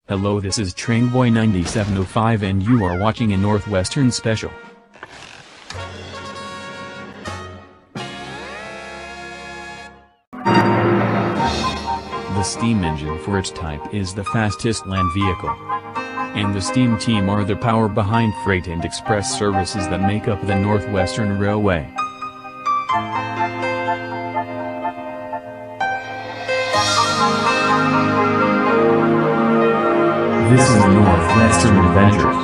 Hello, this is Trainboy 9705 and you are watching a Northwestern special. The steam engine for its type is the fastest land vehicle. And the steam team are the power behind freight and express services that make up the Northwestern Railway. This is the Northwestern Adventures.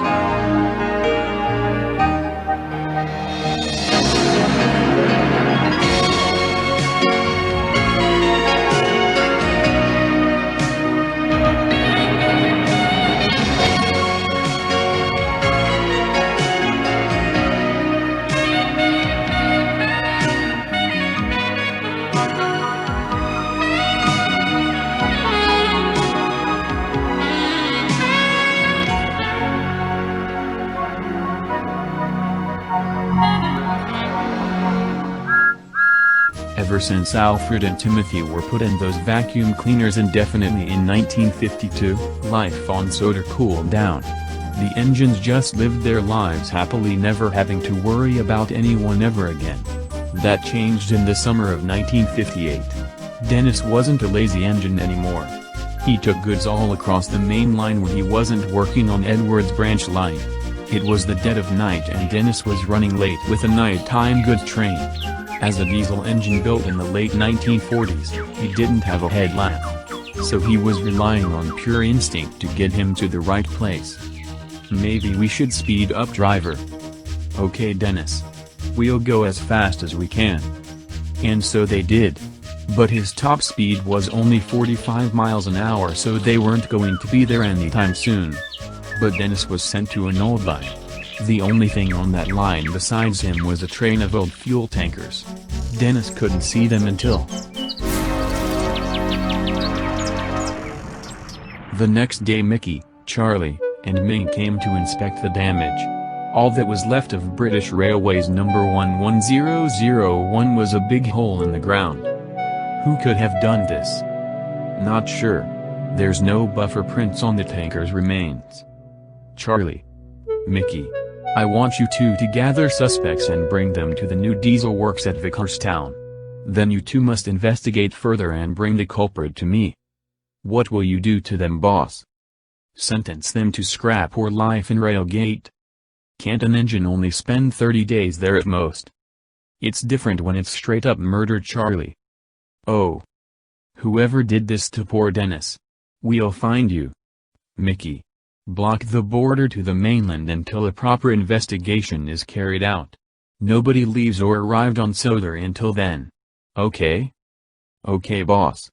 Ever since Alfred and Timothy were put in those vacuum cleaners indefinitely in 1952, life on Soda cooled down. The engines just lived their lives happily, never having to worry about anyone ever again. That changed in the summer of 1958. Dennis wasn't a lazy engine anymore. He took goods all across the main line when he wasn't working on Edwards Branch Line. It was the dead of night and Dennis was running late with a nighttime goods train. As a diesel engine built in the late 1940s, he didn't have a headlamp. So he was relying on pure instinct to get him to the right place. Maybe we should speed up, driver. Okay, Dennis. We'll go as fast as we can. And so they did. But his top speed was only 45 miles an hour, so they weren't going to be there anytime soon. But Dennis was sent to an Awdry. The only thing on that line besides him was a train of old fuel tankers. Dennis couldn't see them until the next day. Mickey, Charlie, and Ming came to inspect the damage. All that was left of British Railways number 11001 was a big hole in the ground. Who could have done this? Not sure. There's no buffer prints on the tanker's remains. Charlie. Mickey. I want you two to gather suspects and bring them to the new diesel works at Vicarstown. Then you two must investigate further and bring the culprit to me. What will you do to them, boss? Sentence them to scrap or life in Railgate. Can't an engine only spend 30 days there at most? It's different when it's straight up murder, Charlie. Oh. Whoever did this to poor Dennis. We'll find you. Mickey. Block the border to the mainland until a proper investigation is carried out. Nobody leaves or arrived on Soda until then. Okay? Okay, boss.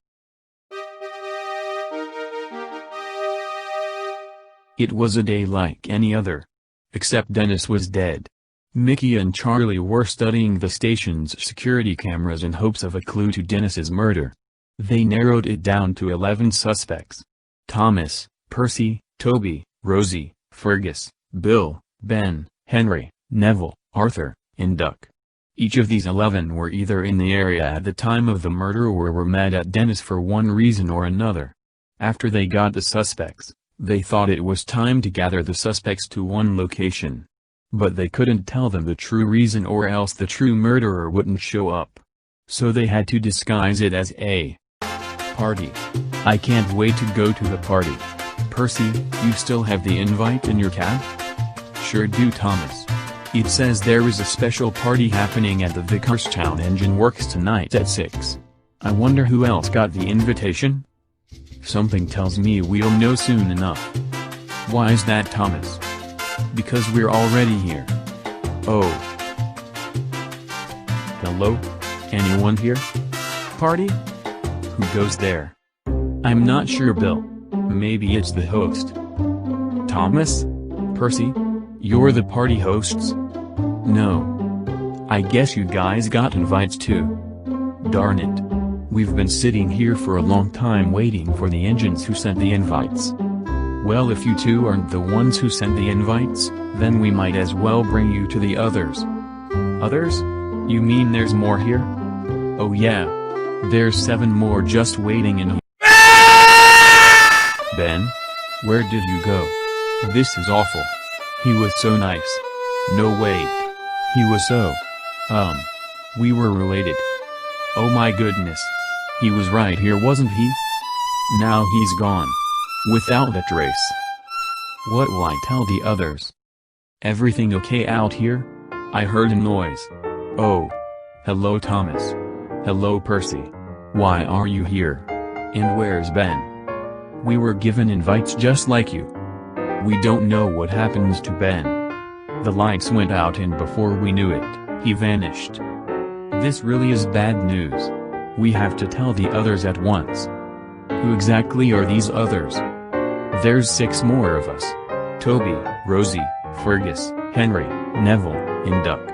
It was a day like any other. Except Dennis was dead. Mickey and Charlie were studying the station's security cameras in hopes of a clue to Dennis's murder. They narrowed it down to 11 suspects. Thomas, Percy, Toby, Rosie, Fergus, Bill, Ben, Henry, Neville, Arthur, and Duck. Each of these 11 were either in the area at the time of the murder or were mad at Dennis for one reason or another. After they got the suspects, they thought it was time to gather the suspects to one location. But they couldn't tell them the true reason or else the true murderer wouldn't show up. So they had to disguise it as a party. I can't wait to go to the party. Percy, you still have the invite in your cab? Sure do, Thomas. It says there is a special party happening at the Vicarstown Engine Works tonight at 6. I wonder who else got the invitation? Something tells me we'll know soon enough. Why is that, Thomas? Because we're already here. Oh. Hello? Anyone here? Party? Who goes there? I'm not sure, Bill. Maybe it's the host. Thomas? Percy? You're the party hosts? No. I guess you guys got invites too. Darn it. We've been sitting here for a long time waiting for the engines who sent the invites. Well, if you two aren't the ones who sent the invites, then we might as well bring you to the others. Others? You mean there's more here? Oh yeah. There's 7 more just waiting in. Ben? Where did you go? This is awful. He was so nice. No wait. He was so… We were related. Oh my goodness. He was right here, wasn't he? Now he's gone. Without a trace. What will I tell the others? Everything okay out here? I heard a noise. Oh. Hello Thomas. Hello Percy. Why are you here? And where's Ben? We were given invites just like you. We don't know what happens to Ben. The lights went out and before we knew it, he vanished. This really is bad news. We have to tell the others at once. Who exactly are these others? There's 6 more of us. Toby, Rosie, Fergus, Henry, Neville, and Duck.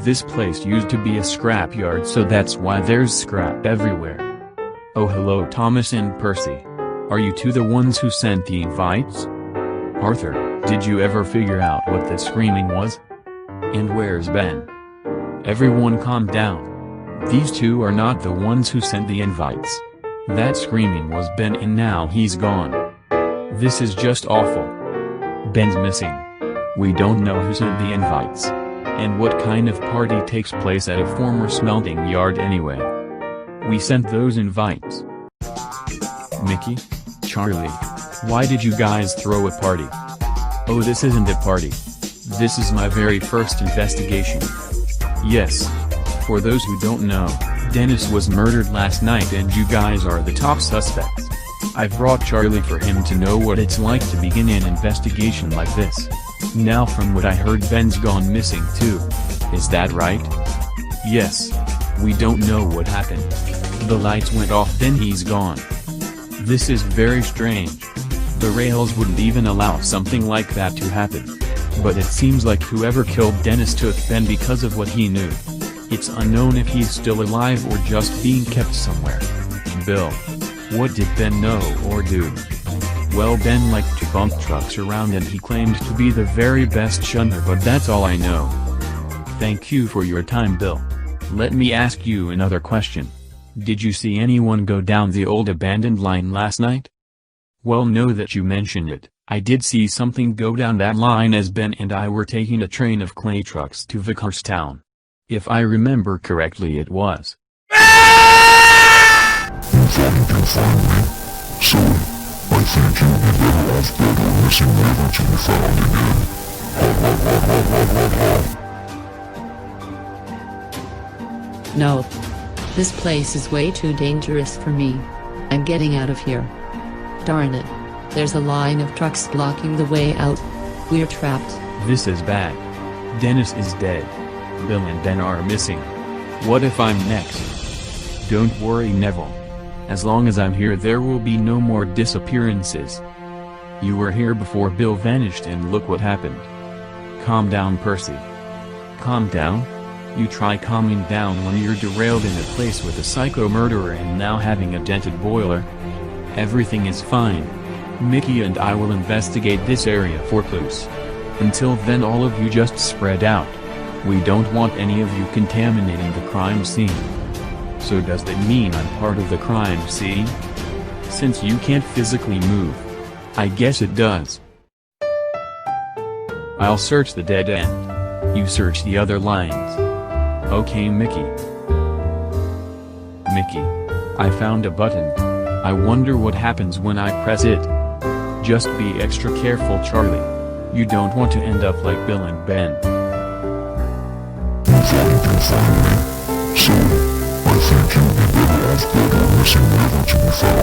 This place used to be a scrapyard, so that's why there's scrap everywhere. Oh hello Thomas and Percy. Are you two the ones who sent the invites? Arthur, did you ever figure out what the screaming was? And where's Ben? Everyone calm down. These two are not the ones who sent the invites. That screaming was Ben and now he's gone. This is just awful. Ben's missing. We don't know who sent the invites. And what kind of party takes place at a former smelting yard anyway? We sent those invites. Mickey? Charlie? Why did you guys throw a party? Oh, this isn't a party. This is my very first investigation. Yes. For those who don't know, Dennis was murdered last night and you guys are the top suspects. I brought Charlie for him to know what it's like to begin an investigation like this. Now from what I heard, Ben's gone missing too. Is that right? Yes. We don't know what happened. The lights went off then he's gone. This is very strange. The rails wouldn't even allow something like that to happen. But it seems like whoever killed Dennis took Ben because of what he knew. It's unknown if he's still alive or just being kept somewhere. Bill. What did Ben know or do? Well, Ben liked to bump trucks around and he claimed to be the very best shunter, but that's all I know. Thank you for your time, Bill. Let me ask you another question. Did you see anyone go down the old abandoned line last night? Well, now that you mention it, I did see something go down that line as Ben and I were taking a train of clay trucks to Vicarstown. If I remember correctly, it was. So, I think you'll be better off dead or missing never to be found again. No. This place is way too dangerous for me. I'm getting out of here. Darn it. There's a line of trucks blocking the way out. We're trapped. This is bad. Dennis is dead. Bill and Ben are missing. What if I'm next? Don't worry, Neville. As long as I'm here, there will be no more disappearances. You were here before Bill vanished and look what happened. Calm down, Percy. Calm down? You try calming down when you're derailed in a place with a psycho murderer and now having a dented boiler? Everything is fine. Mickey and I will investigate this area for clues. Until then, all of you just spread out. We don't want any of you contaminating the crime scene. So does that mean I'm part of the crime scene? Since you can't physically move. I guess it does. I'll search the dead end. You search the other lines. Okay, Mickey. Mickey. I found a button. I wonder what happens when I press it. Just be extra careful, Charlie. You don't want to end up like Bill and Ben. You thought you can find me? So, I think you'll be better off dead or missing never to be found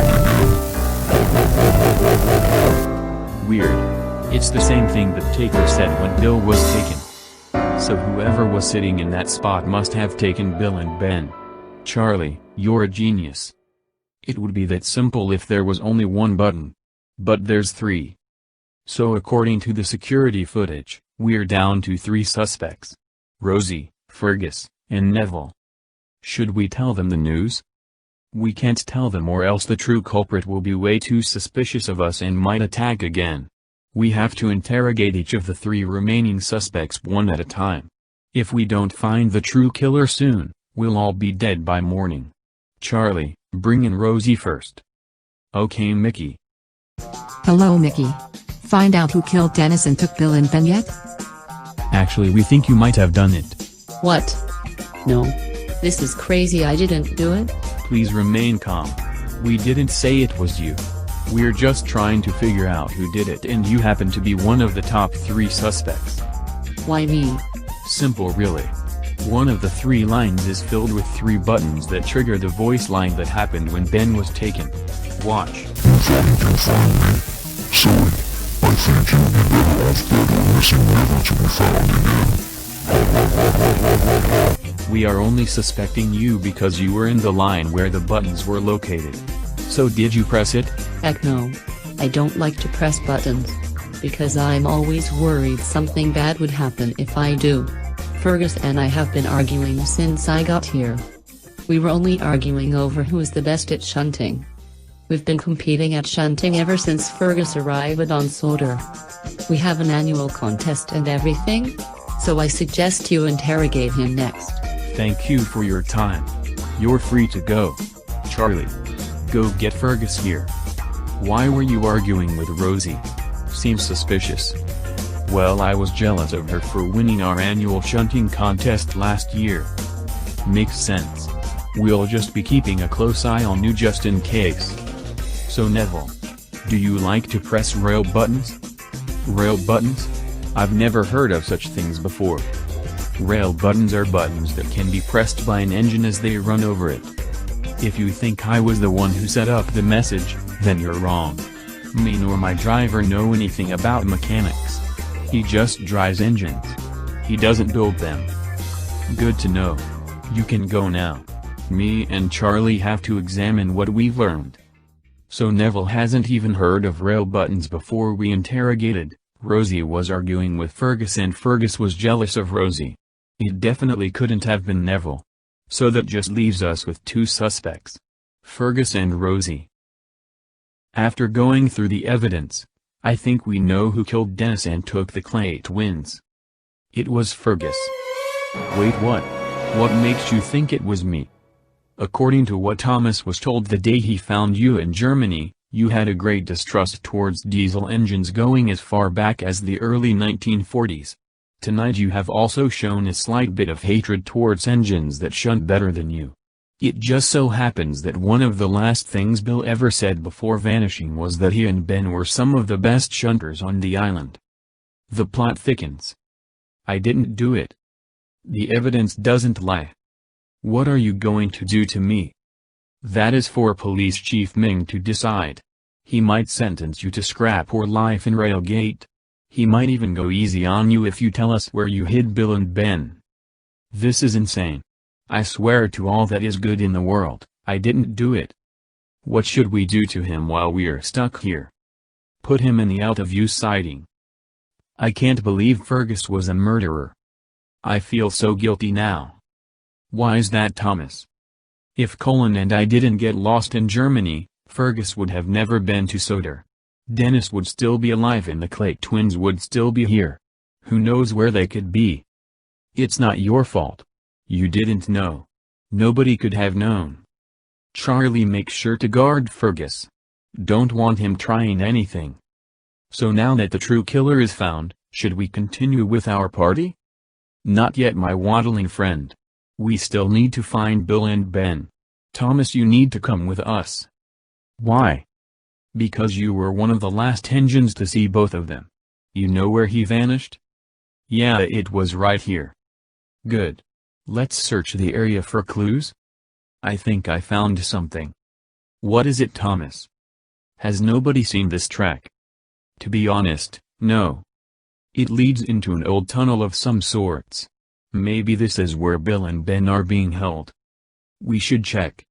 again. Weird. It's the same thing that Taker said when Bill was taken. So whoever was sitting in that spot must have taken Bill and Ben. Charlie, you're a genius. It would be that simple if there was only one button. But there's 3. So according to the security footage, we're down to 3 suspects. Rosie, Fergus, and Neville. Should we tell them the news? We can't tell them or else the true culprit will be way too suspicious of us and might attack again. We have to interrogate each of the 3 remaining suspects one at a time. If we don't find the true killer soon, we'll all be dead by morning. Charlie, bring in Rosie first. Okay, Mickey. Hello Mickey. Find out who killed Dennis and took Bill and Ben yet? Actually, we think you might have done it. What? No. This is crazy, I didn't do it. Please remain calm. We didn't say it was you. We're just trying to figure out who did it, and you happen to be one of the top 3 suspects. Why me? Simple really. One of the 3 lines is filled with 3 buttons that trigger the voice line that happened when Ben was taken. Watch. You thought you can find me? Silly. I think you'd be better off dead or missing, never to be found again. We are only suspecting you because you were in the line where the buttons were located. So did you press it? Heck no. I don't like to press buttons. Because I'm always worried something bad would happen if I do. Fergus and I have been arguing since I got here. We were only arguing over who is the best at shunting. We've been competing at shunting ever since Fergus arrived on Soder. We have an annual contest and everything. So I suggest you interrogate him next. Thank you for your time. You're free to go. Charlie. Go get Fergus here. Why were you arguing with Rosie? Seems suspicious. Well, I was jealous of her for winning our annual shunting contest last year. Makes sense. We'll just be keeping a close eye on you just in case. So Neville. Do you like to press rail buttons? Rail buttons? I've never heard of such things before. Rail buttons are buttons that can be pressed by an engine as they run over it. If you think I was the one who set up the message, then you're wrong. Me nor my driver know anything about mechanics. He just drives engines. He doesn't build them. Good to know. You can go now. Me and Charlie have to examine what we've learned. So Neville hasn't even heard of rail buttons before we interrogated. Rosie was arguing with Fergus and Fergus was jealous of Rosie. It definitely couldn't have been Neville. So that just leaves us with 2 suspects. Fergus and Rosie. After going through the evidence, I think we know who killed Dennis and took the Clay twins. It was Fergus. Wait, what? What makes you think it was me? According to what Thomas was told the day he found you in Germany, you had a great distrust towards diesel engines going as far back as the early 1940s. Tonight you have also shown a slight bit of hatred towards engines that shunt better than you. It just so happens that one of the last things Bill ever said before vanishing was that he and Ben were some of the best shunters on the island. The plot thickens. I didn't do it. The evidence doesn't lie. What are you going to do to me? That is for Police Chief Ming to decide. He might sentence you to scrap or life in Railgate. He might even go easy on you if you tell us where you hid Bill and Ben. This is insane. I swear to all that is good in the world, I didn't do it. What should we do to him while we're stuck here? Put him in the out-of-use siding. I can't believe Fergus was a murderer. I feel so guilty now. Why is that, Thomas? If Colin and I didn't get lost in Germany, Fergus would have never been to Soder. Dennis would still be alive and the Clay twins would still be here. Who knows where they could be? It's not your fault. You didn't know. Nobody could have known. Charlie, make sure to guard Fergus. Don't want him trying anything. So now that the true killer is found, should we continue with our party? Not yet, my waddling friend. We still need to find Bill and Ben. Thomas, you need to come with us. Why? Because you were one of the last engines to see both of them. You know where he vanished? Yeah, it was right here. Good. Let's search the area for clues. I think I found something. What is it, Thomas? Has nobody seen this track? To be honest, no. It leads into an old tunnel of some sorts. Maybe this is where Bill and Ben are being held. We should check.